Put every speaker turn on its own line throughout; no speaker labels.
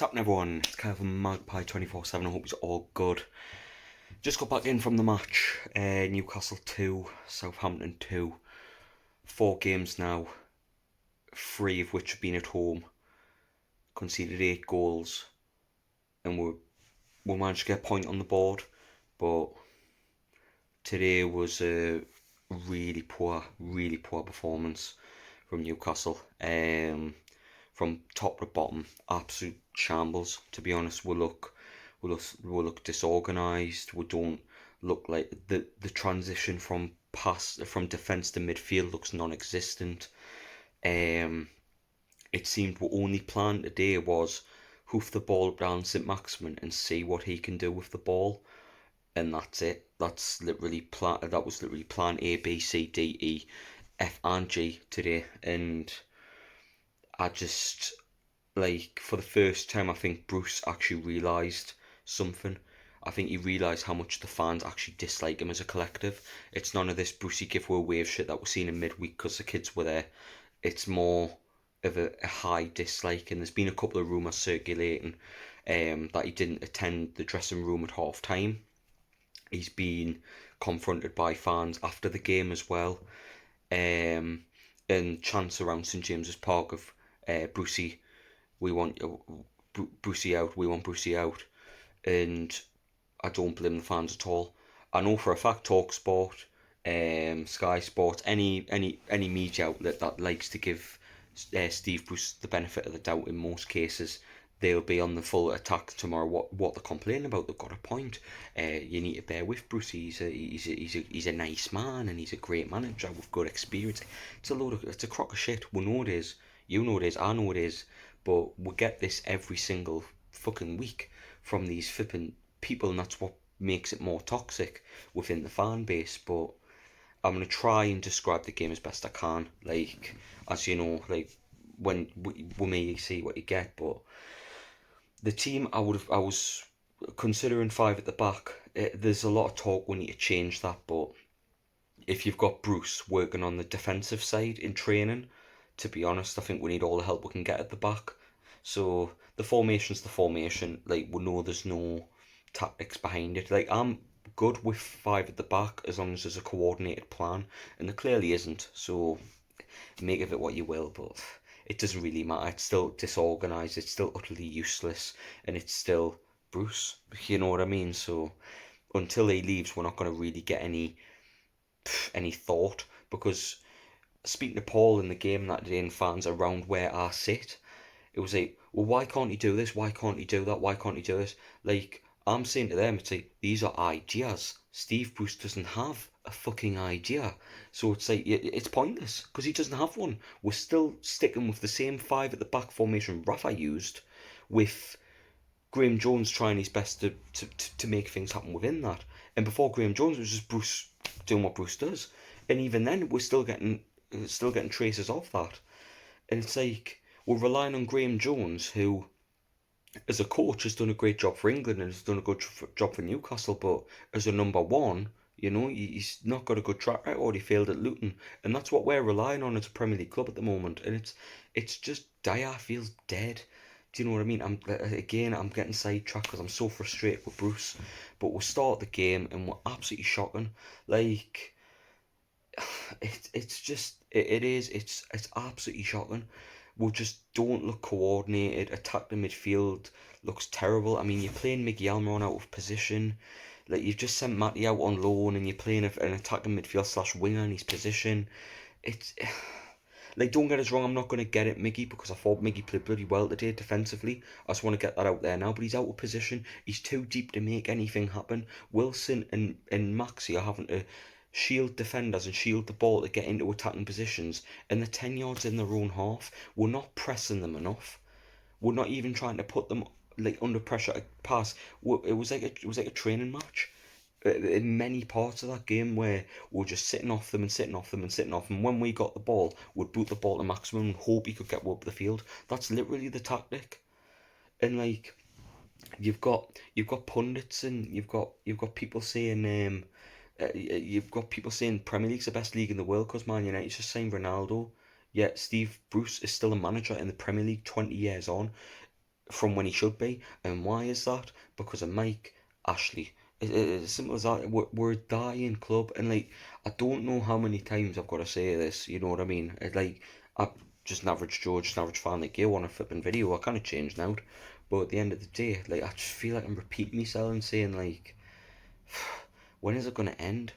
What's happening, everyone? It's Kyle from Magpie 24/7. I hope it's all good. Just got back in from the match. Newcastle 2, Southampton 2. 4 games now, 3 of which have been at home. Conceded 8 goals, and we managed to get a point on the board. But today was a really poor performance from Newcastle. From top to bottom, absolute shambles. To be honest, we look disorganised. We don't look like the transition from defence to midfield looks non-existent. Um, it seemed the only plan today was hoof the ball down St Maximin and see what he can do with the ball, and that's it. That was literally plan A, B, C, D, E, F, and G today, and I just for the first time, I think Bruce actually realised something. I think he realised how much the fans actually dislike him as a collective. It's none of this Brucey giveaway wave shit that we're seeing in midweek because the kids were there. It's more of a high dislike, and there's been a couple of rumours circulating that he didn't attend the dressing room at half time. He's been confronted by fans after the game as well, and chants around St James's Park of Brucey, we want Brucey out, we want Brucey out, and I don't blame the fans at all. I know for a fact TalkSport, Sky Sports, any media outlet that likes to give Steve Bruce the benefit of the doubt in most cases, they'll be on the full attack tomorrow. What they're complaining about, they've got a point. You need to bear with Bruce. He's a nice man and he's a great manager with good experience. It's a crock of shit. We know it is. You know it is. I know it is. But we get this every single fucking week from these flipping people, and that's what makes it more toxic within the fan base. But I'm gonna try and describe the game as best I can. As you know, when we may see what you get, but the team I was considering 5 at the back. There's a lot of talk we need to change that, but if you've got Bruce working on the defensive side in training, to be honest, I think we need all the help we can get at the back. So the formation's the formation. We know there's no tactics behind it. I'm good with 5 at the back as long as there's a coordinated plan, and there clearly isn't. So make of it what you will, but it doesn't really matter. It's still disorganised. It's still utterly useless, and it's still Bruce. You know what I mean? So until he leaves, we're not going to really get any thought, because speaking to Paul in the game that day and fans around where I sit, it was like, well, why can't he do this? Why can't he do that? Why can't he do this? I'm saying to them, it's like, these are ideas. Steve Bruce doesn't have a fucking idea. So it's like, it's pointless because he doesn't have one. We're still sticking with the same 5 at the back formation Rafa used, with Graham Jones trying his best to make things happen within that. And before Graham Jones, it was just Bruce doing what Bruce does. And even then, we're still getting traces of that. And it's like, we're relying on Graham Jones, who, as a coach, has done a great job for England and has done a good job for Newcastle, but as a number one, he's not got a good track record. He failed at Luton, and that's what we're relying on as a Premier League club at the moment. And it's just dire, feels dead. Do you know what I mean? I'm getting sidetracked because I'm so frustrated with Bruce. But we'll start the game and we're absolutely shocking. It's absolutely shocking. We just don't look coordinated. Attack the midfield looks terrible. I mean, you're playing Miggy Almiron out of position. You've just sent Matty out on loan, and you're playing an attacking midfield slash winger in his position. It's don't get us wrong. I'm not going to get it, Miggy, because I thought Miggy played bloody well today defensively. I just want to get that out there now. But he's out of position. He's too deep to make anything happen. Wilson and Maxi are having to shield defenders and shield the ball to get into attacking positions, and they're 10 yards in their own half. We're not pressing them enough. We're not even trying to put them under pressure to pass. It was like a training match in many parts of that game, where we're just sitting off them and sitting off them and sitting off them. When we got the ball, we'd boot the ball to Maximum and hope he could get up the field. That's literally the tactic. And you've got pundits, and you've got people saying Premier League's the best league in the world because Man United's just signed Ronaldo. Yet Steve Bruce is still a manager in the Premier League 20 years on. from when he should be. And why is that? Because of Mike Ashley. As simple as that. We're a dying club, and like I don't know how many times I've got to say this. You know what I mean? Like I'm just an average Joe, just an average fan like you on a flipping video. I kind of changed now, but at the end of the day, like I just feel like I'm repeating myself and saying like, when is it gonna end?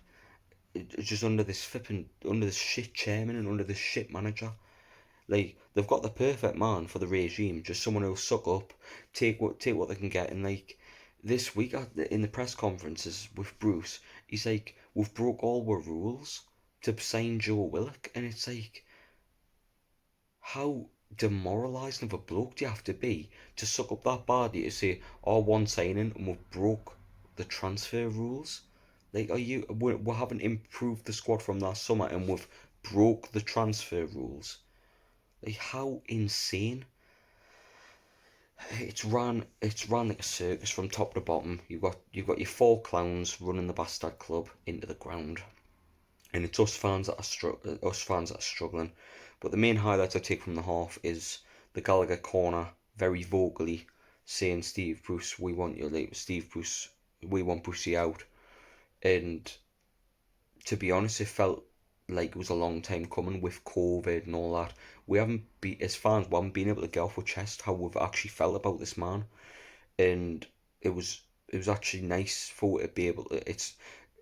Just under this flipping, under this shit chairman and under this shit manager. Like they've got the perfect man for the regime, just someone who'll suck up, take what they can get, and like this week in the press conferences with Bruce, he's like, "We've broke all our rules to sign Joe Willock," and it's like, how demoralising of a bloke do you have to be to suck up that body to say, "Oh, one signing and we've broke the transfer rules"? Like, we haven't improved the squad from last summer and we've broke the transfer rules. Like how insane! It's ran like a circus from top to bottom. You've got your four clowns running the bastard club into the ground, and it's us fans that are struggling. But the main highlight I take from the half is the Gallagher corner very vocally saying, "Steve Bruce, we want you." Like Steve Bruce, we want Brucey out. And to be honest, it felt like it was a long time coming with COVID and all that. We haven't been, as fans, we haven't been able to get off our chest how we've actually felt about this man, and it was actually nice for it to be able to. It's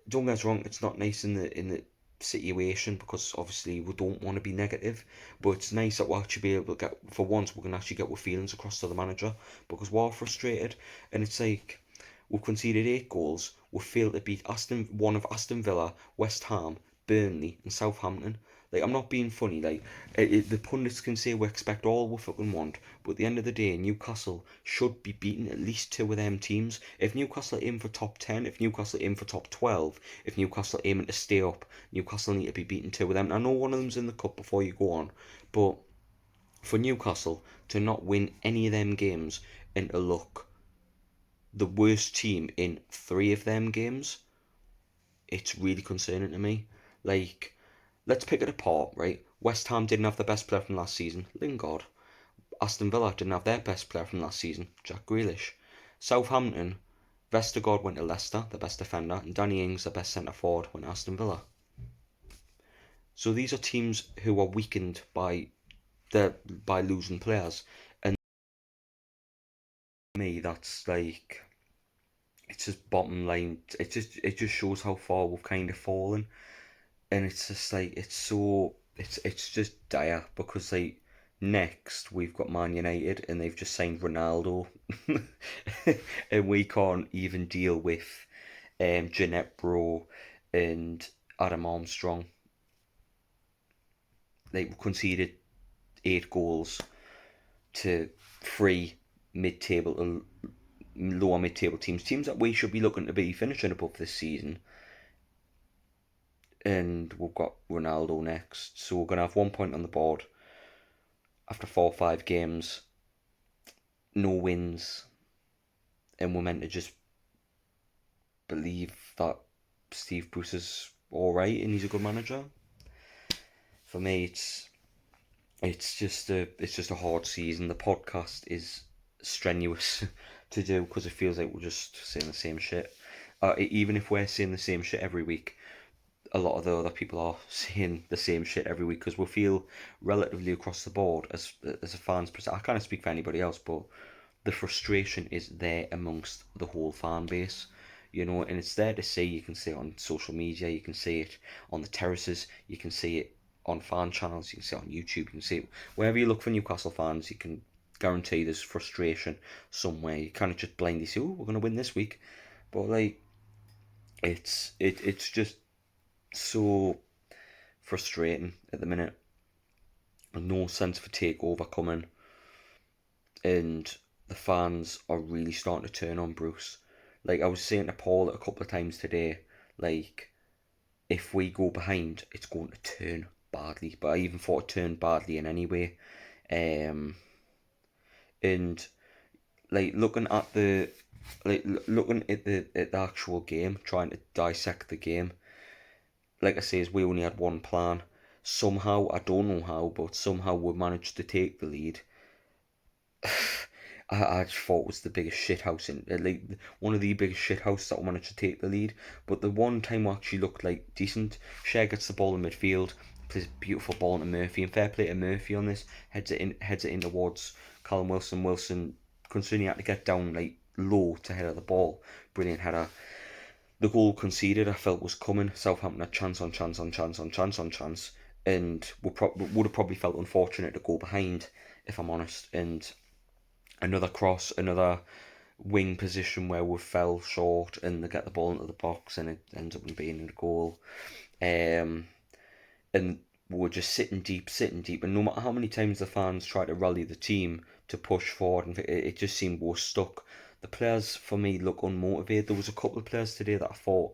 Don't get us wrong, it's not nice in the situation because obviously we don't want to be negative, but it's nice that we'll actually be able to get, for once, we can actually get our feelings across to the manager because we're frustrated, and it's like we've conceded 8 goals. We've failed to beat one of Aston Villa, West Ham, Burnley, and Southampton. Like, I'm not being funny. Like, the pundits can say we expect all we fucking want, but at the end of the day, Newcastle should be beating at least two of them teams. If Newcastle are aiming for top 10, if Newcastle are aiming for top 12, if Newcastle are aiming to stay up, Newcastle need to be beating two of them. I know one of them's in the cup before you go on, but for Newcastle to not win any of them games and to look the worst team in 3 of them games, it's really concerning to me. Like, let's pick it apart, right? West Ham didn't have the best player from last season, Lingard. Aston Villa didn't have their best player from last season, Jack Grealish. Southampton, Vestergaard went to Leicester, the best defender, and Danny Ings, the best centre forward, went to Aston Villa. So these are teams who are weakened by losing players, and for me, that's like, it's just bottom line. It just shows how far we've kind of fallen, and it's just like it's just dire because like next we've got Man United and they've just signed Ronaldo, and we can't even deal with Jeanette Bro and Adam Armstrong. Like we conceded 8 goals to three mid-table, lower mid-table teams that we should be looking to be finishing above this season, and we've got Ronaldo next. So we're gonna have 1 point on the board after 4 or 5 games, no wins, and we're meant to just believe that Steve Bruce is all right and he's a good manager. For me, it's just a hard season. The podcast is strenuous to do because it feels like we're just saying the same shit. Even if we're saying the same shit every week, a lot of the other people are saying the same shit every week because we feel relatively across the board as a fans. I can't speak for anybody else, but the frustration is there amongst the whole fan base, and it's there to see. You can see it on social media, you can see it on the terraces, you can see it on fan channels, you can see it on YouTube, you can see it wherever you look for Newcastle fans. You can guarantee there's frustration somewhere. You kind of just blindly say, "Oh, we're gonna win this week," but like it's just so frustrating at the minute. No sense of a takeover coming, and the fans are really starting to turn on Bruce. Like I was saying to Paul a couple of times today, like if we go behind, it's going to turn badly. But I even thought it turned badly in any way. Um, and like looking at the actual game, trying to dissect the game. Like I say, we only had one plan. Somehow, I don't know how, but somehow we managed to take the lead. I just thought was the biggest shithouse in like one of the biggest shithouses that managed to take the lead. But the one time we actually looked like decent. Shea gets the ball in midfield, plays a beautiful ball into Murphy, and fair play to Murphy on this. Heads it in towards Callum Wilson. Wilson considering he had to get down like low to head of the ball. Brilliant header. The goal conceded, I felt was coming. Southampton had chance on chance on chance on chance on chance, and would have probably felt unfortunate to go behind, if I'm honest. And another cross, another wing position where we fell short, and they get the ball into the box, and it ends up being a goal. Um, and we were just sitting deep, and no matter how many times the fans tried to rally the team to push forward, and it just seemed we were stuck. The players for me look unmotivated. There was a couple of players today that I thought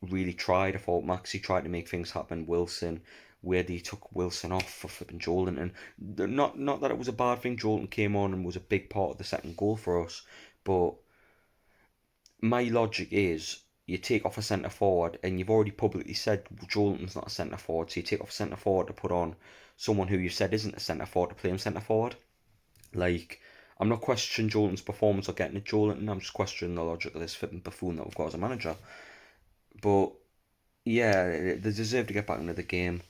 really tried. I thought Maxi tried to make things happen. Wilson, where he took Wilson off for flipping Joelinton. Not that it was a bad thing. Joelinton came on and was a big part of the second goal for us. But my logic is you take off a centre forward, and you've already publicly said Joelinton's not a centre forward, so you take off a centre forward to put on someone who you said isn't a centre forward to play him centre forward. Like, I'm not questioning Joelinton's performance or getting at Joelinton. I'm just questioning the logic of this flipping buffoon that we've got as a manager. But yeah, they deserve to get back into the game.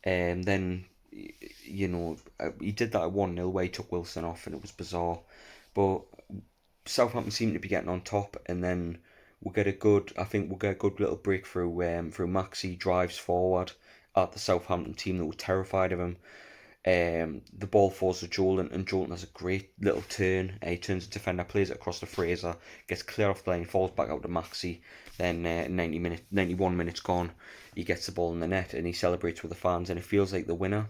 Then, he did that at 1-0 where he took Wilson off, and it was bizarre. But Southampton seem to be getting on top, and then I think we'll get a good little breakthrough through Maxi drives forward at the Southampton team that were terrified of him. The ball falls to Joelinton, and Joelinton has a great little turn. He turns the defender, plays it across to Fraser, gets clear off the line, falls back out to Maxi. Then 91 minutes gone, he gets the ball in the net, and he celebrates with the fans, and it feels like the winner.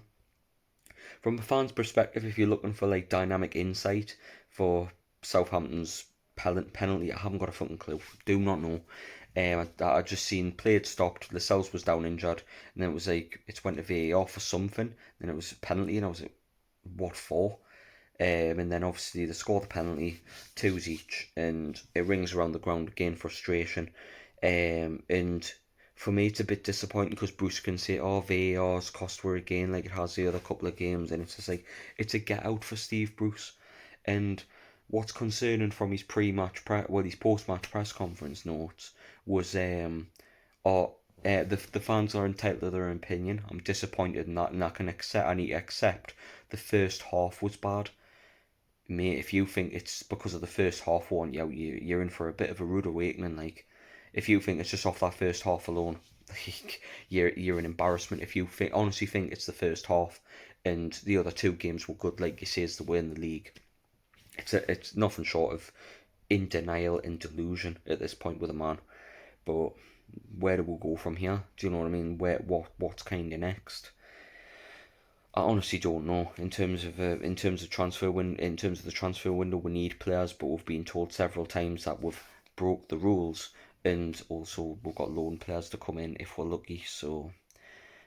From a fan's perspective, if you're looking for like dynamic insight for Southampton's penalty, I haven't got a fucking clue. Do not know. I just seen play had stopped. Lascelles was down injured, and then it was like it's went to VAR for something. Then it was a penalty, and I was like, what for? And then obviously they score the penalty, twos each, and it rings around the ground again. Frustration, and for me it's a bit disappointing because Bruce can say, "Oh, VAR's cost we're again like it has the other couple of games," and it's just like it's a get out for Steve Bruce, and what's concerning from his his post-match press conference notes was the fans are entitled to their opinion. I'm disappointed in that, and I need to accept the first half was bad. Mate, if you think it's because of the first half one, you're in for a bit of a rude awakening. Like, if you think it's just off that first half alone, like, you're an embarrassment. If you honestly think it's the first half, and the other two games were good, like you say, is the way in the league. It's nothing short of in denial and delusion at this point with a man. But where do we go from here? Do you know what I mean? What's kind of next? I honestly don't know. In terms of the transfer window, we need players, but we've been told several times that we've broke the rules, and also we've got loan players to come in if we're lucky. So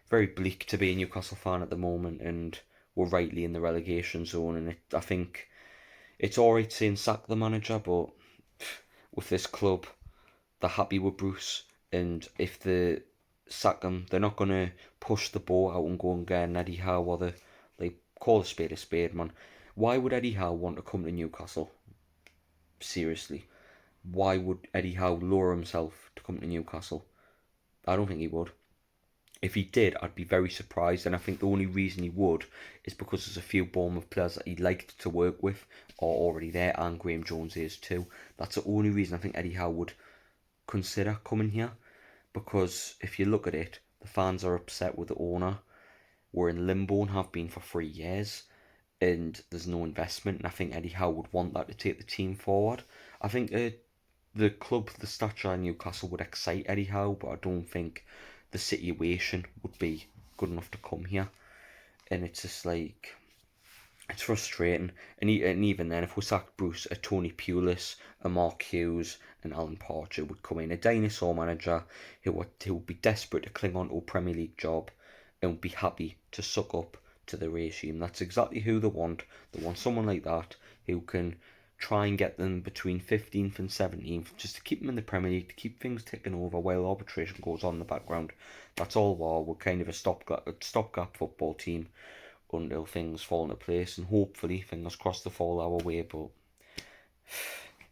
very bleak to be a Newcastle fan at the moment, and we're rightly in the relegation zone. And I think it's alright saying sack the manager, but with this club, they're happy with Bruce, and if they sack him, they're not gonna push the boat out and go and get an Eddie Howe, or like call a spade, man. Why would Eddie Howe want to come to Newcastle? Seriously, why would Eddie Howe lower himself to come to Newcastle? I don't think he would. If he did, I'd be very surprised, and I think the only reason he would is because there's a few Bournemouth players that he liked to work with are already there, and Graham Jones is too. That's the only reason I think Eddie Howe would consider coming here, because if you look at it, the fans are upset with the owner. We're in limbo and have been for 3 years, and there's no investment, and I think Eddie Howe would want that to take the team forward. I think the club, the stature in Newcastle would excite Eddie Howe, but I don't think the situation would be good enough to come here. And it's just like, it's frustrating. And even then, if we sacked Bruce, a Tony Pulis, a Mark Hughes, and Alan Parcher would come in, a dinosaur manager who would be desperate to cling on to a Premier League job and would be happy to suck up to the regime. That's exactly who they want. They want someone like that who can try and get them between 15th and 17th, just to keep them in the Premier League, to keep things ticking over while arbitration goes on in the background. That's all we're kind of a stopgap football team until things fall into place, and hopefully, fingers crossed, they fall our way. But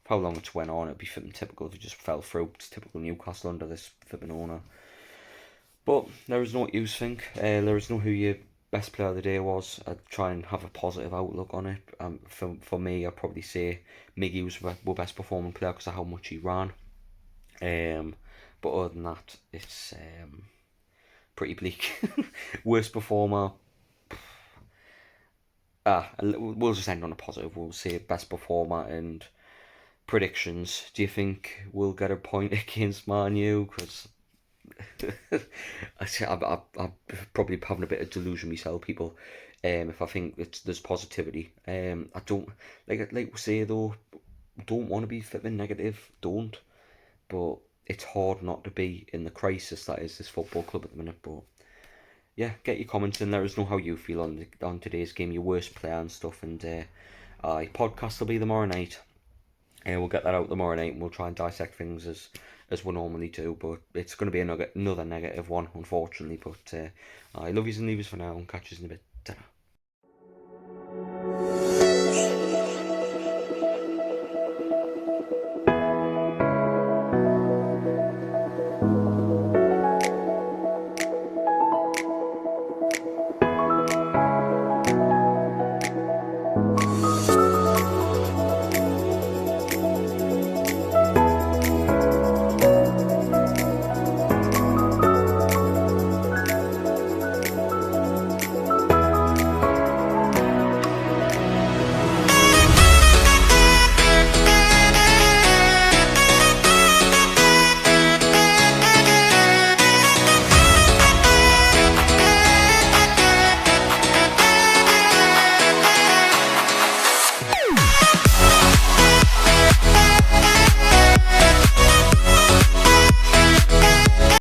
how long it's went on, it'd be flipping typical if it just fell through. It's typical Newcastle under this flipping owner. But there is no what you think. There is no who your best player of the day was. I'd try and have a positive outlook on it. For me, I'd probably say Miggy was my best performing player because of how much he ran. But other than that, it's pretty bleak. Worst performer. We'll just end on a positive. We'll say best performer and predictions. Do you think we'll get a point against Man U? Because I'm probably having a bit of delusion myself, people. If I think there's positivity. I don't like we say though. Don't want to be flipping negative. Don't. But it's hard not to be in the crisis that is this football club at the minute. But yeah, get your comments in. Let us know how you feel on today's game, your worst player and stuff. And podcast will be tomorrow night. And we'll get that out tomorrow night, and we'll try and dissect things as we normally do. But it's going to be another negative one, unfortunately. But I love yous and leave yous for now, and catch yous in a bit. Ta-ra.